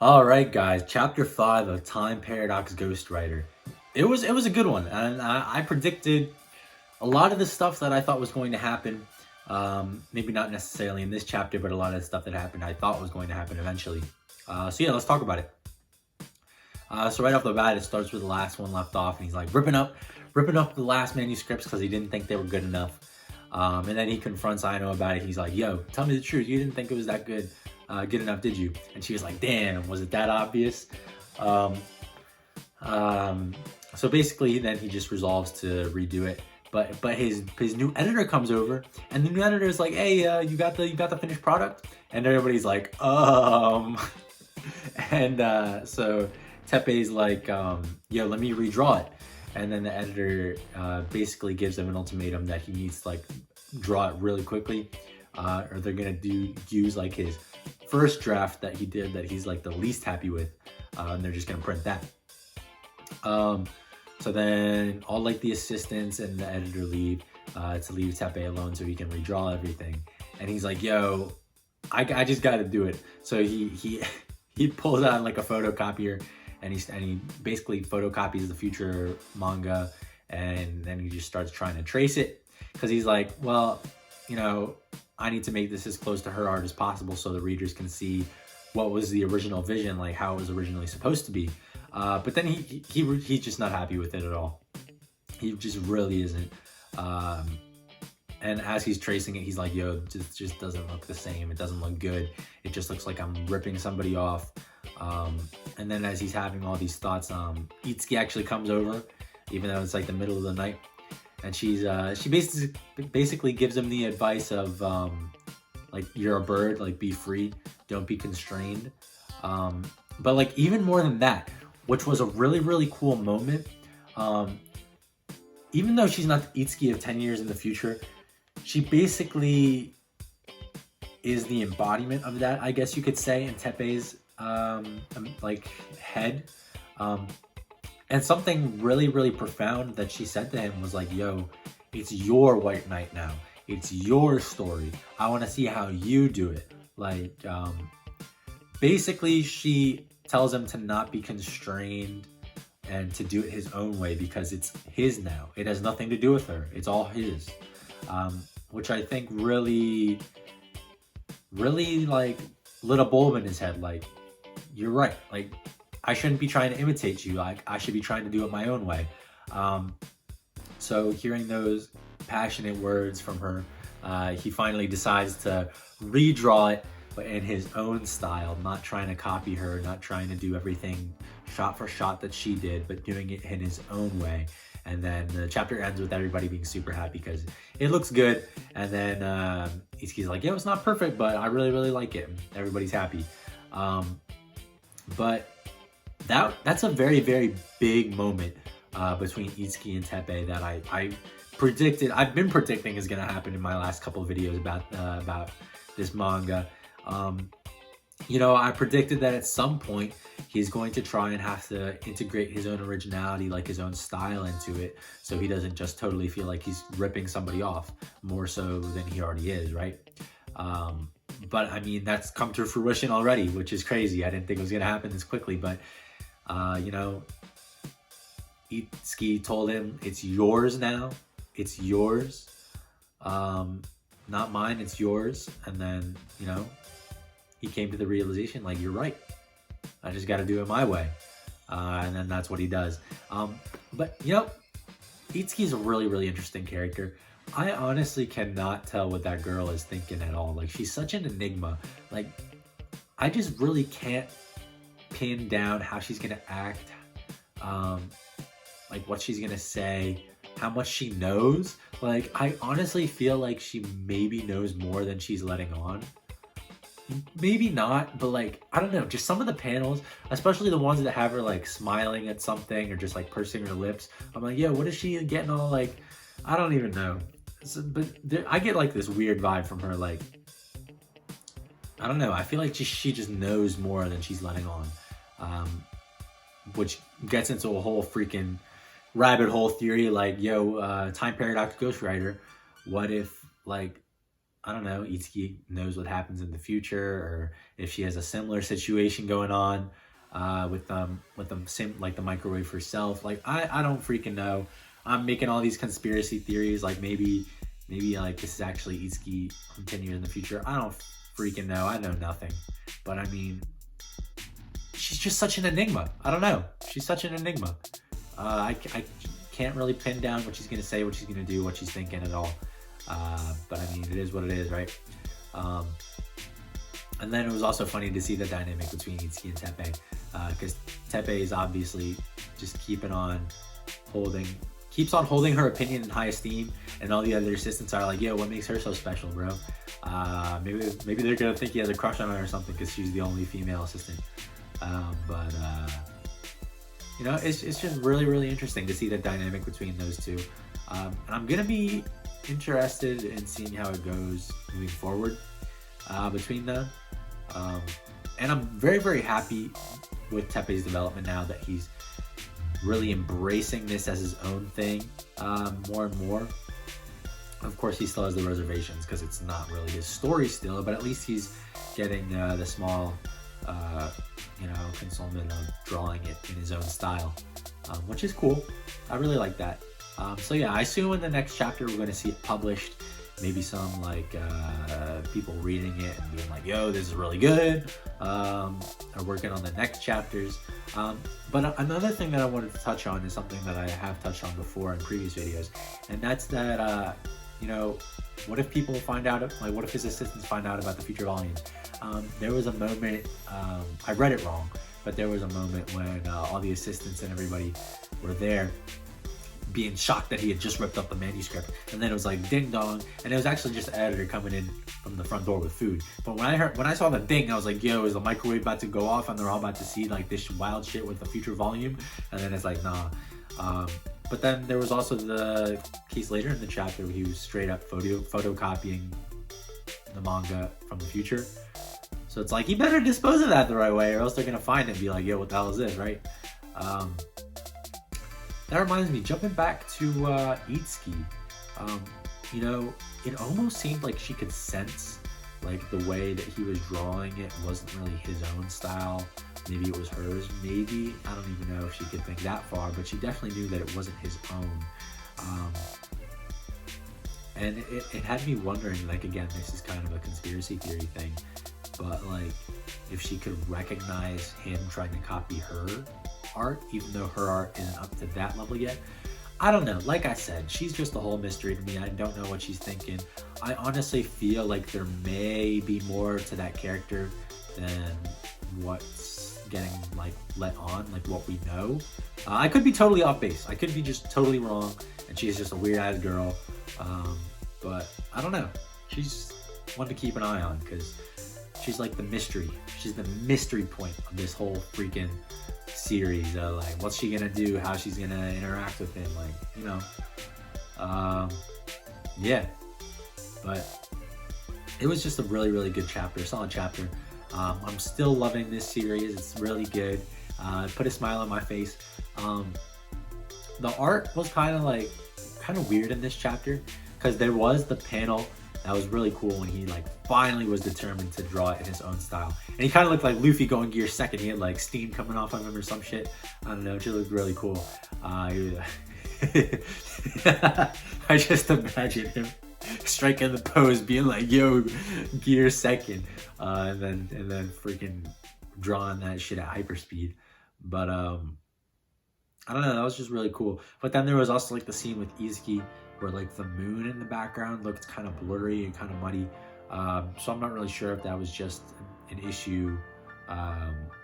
All right, guys. Chapter 5 of Time Paradox Ghostwriter. It was a good one, and I predicted a lot of the stuff that I thought was going to happen. Maybe not necessarily in this chapter, but a lot of the stuff that happened I thought was going to happen eventually. So yeah, let's talk about it. So right off the bat, it starts with the last one left off, and he's like ripping up the last manuscripts because he didn't think they were good enough. And then he confronts Aino about it. He's like, "Yo, tell me the truth. You didn't think it was that good enough, did you?" And she was like, "Damn, was it that obvious?" Um, so basically, then he just resolves to redo it. But his new editor comes over, and the new editor is like, "Hey, you got the finished product?" And everybody's like, and so Teppei's like, "Yo, let me redraw it." And then the editor basically gives him an ultimatum that he needs to like draw it really quickly, or they're gonna use like his first draft that he did that he's like the least happy with, and they're just gonna print that. So then all like the assistants and the editor leave to leave Teppei alone so he can redraw everything. And he's like, "Yo, I just got to do it." So he pulls out like a photocopier, and he basically photocopies the future manga, and then he just starts trying to trace it because he's like, well, I need to make this as close to her art as possible so the readers can see what was the original vision, like how it was originally supposed to be. But then he's just not happy with it at all. He just really isn't. And as he's tracing it, he's like, "Yo, this just doesn't look the same. It doesn't look good. It just looks like I'm ripping somebody off." And then as he's having all these thoughts, Itsuki actually comes over, even though it's like the middle of the night, and she basically gives him the advice of like, you're a bird, like be free, don't be constrained. But like even more than that, which was a really, really cool moment. Even though she's not the Itsuki of 10 years in the future, she basically is the embodiment of that, I guess you could say, in Teppei's like head. And something really, really profound that she said to him was like, "Yo, it's your White Knight now. It's your story. I want to see how you do it." Like, basically she tells him to not be constrained and to do it his own way because it's his now. It has nothing to do with her. It's all his. Which I think really, really like lit a bulb in his head. Like, you're right. Like, I shouldn't be trying to imitate you. Like, I should be trying to do it my own way. So hearing those passionate words from her, he finally decides to redraw it, but in his own style, not trying to copy her, not trying to do everything shot for shot that she did, but doing it in his own way. And then the chapter ends with everybody being super happy because it looks good. And then Itsuki's like, "Yo, it's not perfect, but I really, really like it." Everybody's happy. But that's a very, very big moment between Itsuki and Teppei that I predicted. I've been predicting is going to happen in my last couple of videos about this manga. I predicted that at some point he's going to try and have to integrate his own originality, like his own style into it, so he doesn't just totally feel like he's ripping somebody off more so than he already is, right? But I mean, that's come to fruition already, which is crazy. I didn't think it was going to happen this quickly, but Itsuki told him, "It's yours now. It's yours. Not mine, it's yours." And then, he came to the realization, like, you're right. I just got to do it my way. And then that's what he does. But, Itsuki's a really, really interesting character. I honestly cannot tell what that girl is thinking at all. Like, she's such an enigma. Like, I just really can't pin down how she's going to act, like what she's going to say, how much she knows. Like, I honestly feel like she maybe knows more than she's letting on. Maybe not, but like, I don't know, just some of the panels, especially the ones that have her like smiling at something or just like pursing her lips, I'm like, "Yeah, what is she getting all like?" I don't even know. But I get like this weird vibe from her, like, I don't know, I feel like she just knows more than she's letting on, which gets into a whole freaking rabbit hole theory, like, yo, Time Paradox Ghostwriter, what if like I don't know, Itsuki knows what happens in the future, or if she has a similar situation going on with them like the microwave herself. Like I don't freaking know. I'm making all these conspiracy theories, like maybe like this is actually Itsuki from 10 years in the future. I don't freaking know. I know nothing. But I mean, she's just such an enigma. I don't know. She's such an enigma. I can't really pin down what she's gonna say, what she's gonna do, what she's thinking at all. But I mean, it is what it is, right? And then it was also funny to see the dynamic between Itsuki and Teppei, because Teppei is obviously just keeps on holding her opinion in high esteem, and all the other assistants are like, yo, what makes her so special, bro? Maybe they're gonna think he has a crush on her or something because she's the only female assistant. But you know, it's just really, really interesting to see the dynamic between those two. And I'm gonna be interested in seeing how it goes moving forward between them. And I'm very, very happy with Teppei's development now that he's really embracing this as his own thing more and more. Of course, he still has the reservations because it's not really his story still, but at least he's getting the small, you know, consolement of drawing it in his own style, which is cool. I really like that. So yeah, I assume in the next chapter we're going to see it published. Maybe some like people reading it and being like, yo, this is really good, or working on the next chapters. But another thing that I wanted to touch on is something that I have touched on before in previous videos, and that's that, you know, what if people find out, like what if his assistants find out about the future volumes? There was a moment, I read it wrong, but there was a moment when all the assistants and everybody were there being shocked that he had just ripped up the manuscript, and then it was like ding dong, and it was actually just the editor coming in from the front door with food. But when I saw the ding, I was like, yo, is the microwave about to go off and they're all about to see like this wild shit with the future volume? And then it's like, nah. But then there was also the case later in the chapter where he was straight up photocopying the manga from the future. So it's like, he better dispose of that the right way, or else they're gonna find it and be like, yo, what the hell is this, right? That reminds me, jumping back to Itsuki, you know, it almost seemed like she could sense like the way that he was drawing it wasn't really his own style. Maybe it was hers, maybe. I don't even know if she could think that far, but she definitely knew that it wasn't his own. And it had me wondering, like, again, this is kind of a conspiracy theory thing, but like, if she could recognize him trying to copy her art, even though her art isn't up to that level yet. I don't know. Like I said, she's just a whole mystery to me. I don't know what she's thinking. I honestly feel like there may be more to that character than what's getting like let on, like what we know. I could be totally off base. I could be just totally wrong, and she's just a weird-ass girl. But I don't know. She's one to keep an eye on because she's like the mystery. She's the mystery point of this whole freaking series. Like, what's she gonna do? How she's gonna interact with him? Like, you know. Yeah. But it was just a really, really good chapter, solid chapter. I'm still loving this series. It's really good. Put a smile on my face. The art was kind of weird in this chapter because there was the panel that was really cool when he like finally was determined to draw it in his own style, and he kind of looked like Luffy going Gear Second. He had like steam coming off of him or some shit. I don't know. It just looked really cool. I just imagine him striking the pose, being like, "Yo, Gear Second," and then freaking drawing that shit at hyperspeed. But I don't know. That was just really cool. But then there was also like the scene with Itsuki, where like the moon in the background looked kind of blurry and kind of muddy. So I'm not really sure if that was just an issue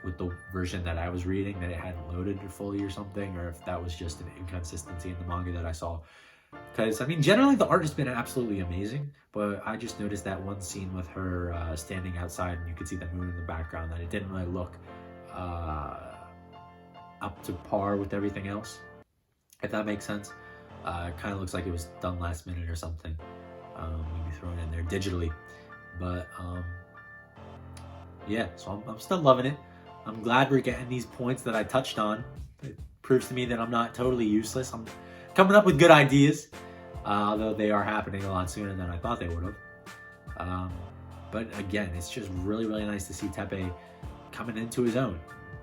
with the version that I was reading, that it hadn't loaded fully or something, or if that was just an inconsistency in the manga that I saw. Because, I mean, generally the art has been absolutely amazing, but I just noticed that one scene with her standing outside and you could see the moon in the background, that it didn't really look up to par with everything else, if that makes sense. It kind of looks like it was done last minute or something, maybe thrown in there digitally. But yeah, so I'm still loving it. I'm glad we're getting these points that I touched on. It proves to me that I'm not totally useless. I'm coming up with good ideas, although they are happening a lot sooner than I thought they would have. But again, it's just really, really nice to see Tepe coming into his own,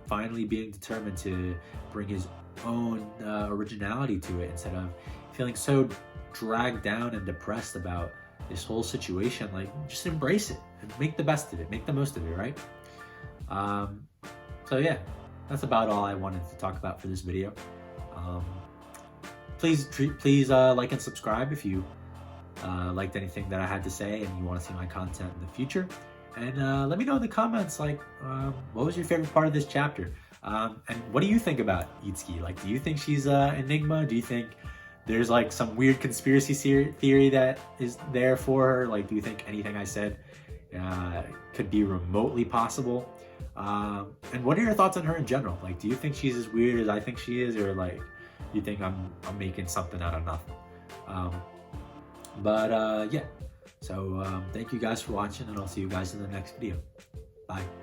finally being determined to bring his own originality to it instead of feeling so dragged down and depressed about this whole situation. Like, just embrace it and make the best of it, make the most of it, right? So yeah, that's about all I wanted to talk about for this video. Please like and subscribe if you liked anything that I had to say and you want to see my content in the future. And let me know in the comments, like, what was your favorite part of this chapter? And what do you think about Itsuki? Like, do you think she's an enigma? Do you think there's like some weird conspiracy theory that is there for her? Like, do you think anything I said could be remotely possible? And what are your thoughts on her in general? Like, do you think she's as weird as I think she is, or like, you think I'm making something out of nothing? Yeah. So thank you guys for watching, and I'll see you guys in the next video. Bye.